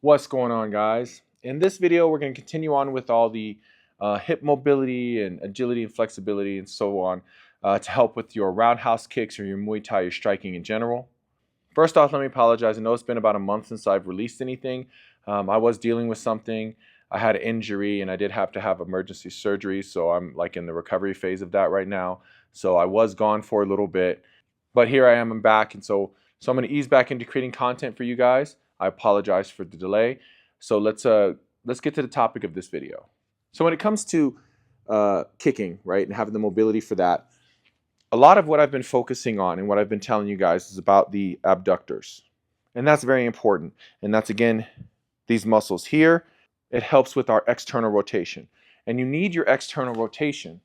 What's going on, guys? In this video, we're going to continue on with all the hip mobility and agility and flexibility and so on to help with your roundhouse kicks or your Muay Thai, your striking in general. First off, let me apologize. I know it's been about a month since I've released anything. I was dealing with something. I had an injury and I did have to have emergency surgery, so I'm like in the recovery phase of that right now. So I was gone for a little bit, but here I am, I'm back, and so I'm going to ease back into creating content for you guys. I apologize for the delay. So let's get to the topic of this video. So when it comes to kicking, right, and having the mobility for that, a lot of what I've been focusing on and what I've been telling you guys is about the abductors. And that's very important. And that's, again, these muscles here. It helps with our external rotation. And you need your external rotation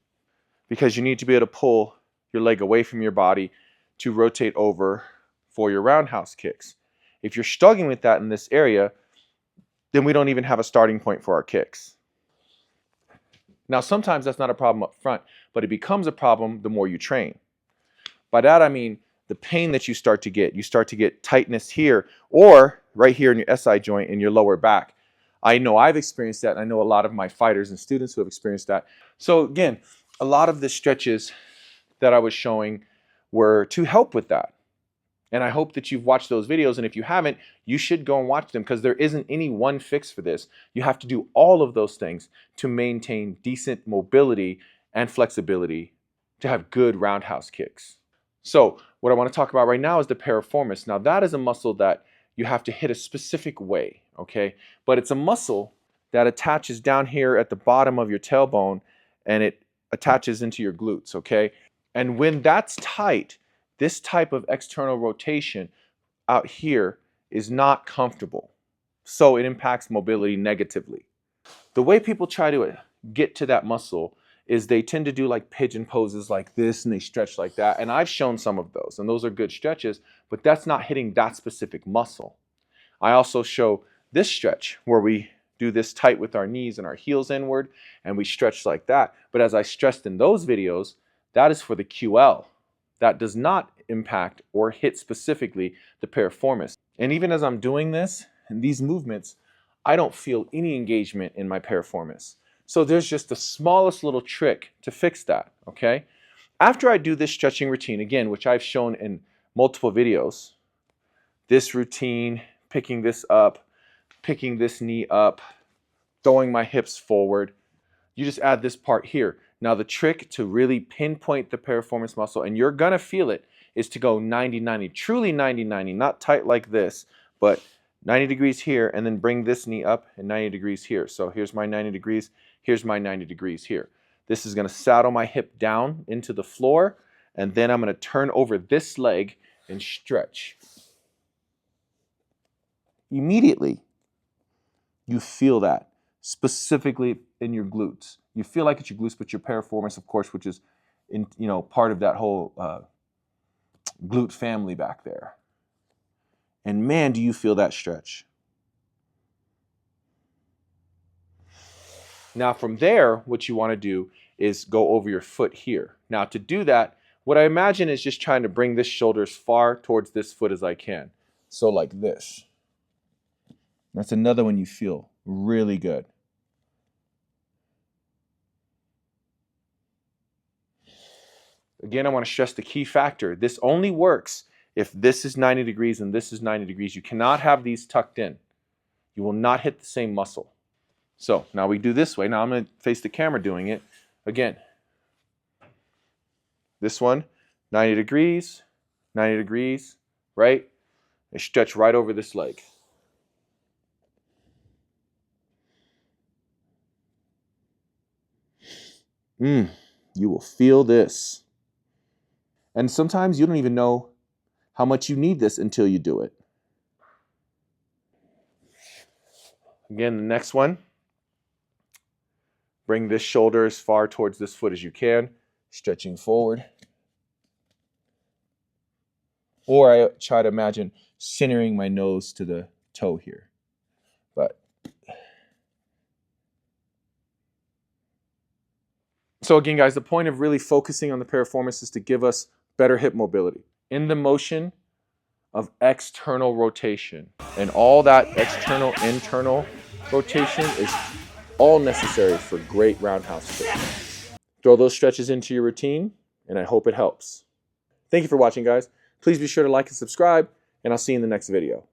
because you need to be able to pull your leg away from your body to rotate over for your roundhouse kicks. If you're struggling with that in this area, then we don't even have a starting point for our kicks. Now, sometimes that's not a problem up front, but it becomes a problem the more you train. By that, I mean the pain that you start to get. You start to get tightness here or right here in your SI joint in your lower back. I know I've experienced that. And I know a lot of my fighters and students who have experienced that. So again, a lot of the stretches that I was showing were to help with that. And I hope that you've watched those videos. And if you haven't, you should go and watch them because there isn't any one fix for this. You have to do all of those things to maintain decent mobility and flexibility to have good roundhouse kicks. So what I want to talk about right now is the piriformis. Now that is a muscle that you have to hit a specific way, okay? But it's a muscle that attaches down here at the bottom of your tailbone and it attaches into your glutes, okay? And when that's tight, this type of external rotation out here is not comfortable. So it impacts mobility negatively. The way people try to get to that muscle is they tend to do like pigeon poses like this and they stretch like that. And I've shown some of those and those are good stretches, but that's not hitting that specific muscle. I also show this stretch where we do this tight with our knees and our heels inward and we stretch like that. But as I stressed in those videos, that is for the QL. That does not impact or hit specifically the piriformis. And even as I'm doing this and these movements, I don't feel any engagement in my piriformis. So there's just the smallest little trick to fix that, okay? After I do this stretching routine, again, which I've shown in multiple videos, this routine, picking this up, picking this knee up, throwing my hips forward, you just add this part here. Now the trick to really pinpoint the piriformis muscle, and you're gonna feel it, is to go 90-90, truly 90-90, not tight like this, but 90 degrees here, and then bring this knee up and 90 degrees here. So here's my 90 degrees, here's my 90 degrees here. This is gonna saddle my hip down into the floor, and then I'm gonna turn over this leg and stretch. Immediately, you feel that, specifically in your glutes. You feel like it's your glutes, but your piriformis, of course, which is part of that whole glute family back there. And man, do you feel that stretch. Now from there, what you want to do is go over your foot here. Now to do that, what I imagine is just trying to bring this shoulder as far towards this foot as I can. So like this. That's another one you feel really good. Again, I want to stress the key factor. This only works if this is 90 degrees and this is 90 degrees. You cannot have these tucked in. You will not hit the same muscle. So now we do this way. Now I'm going to face the camera doing it. Again, this one, 90 degrees, right? I stretch right over this leg. You will feel this. And sometimes you don't even know how much you need this until you do it. Again, the next one. Bring this shoulder as far towards this foot as you can, stretching forward. Or I try to imagine centering my nose to the toe here. But so again, guys, the point of really focusing on the piriformis is to give us better hip mobility. In the motion of external rotation. And all that external, internal rotation is all necessary for great roundhouse kicks. Throw those stretches into your routine, and I hope it helps. Thank you for watching, guys. Please be sure to like and subscribe, and I'll see you in the next video.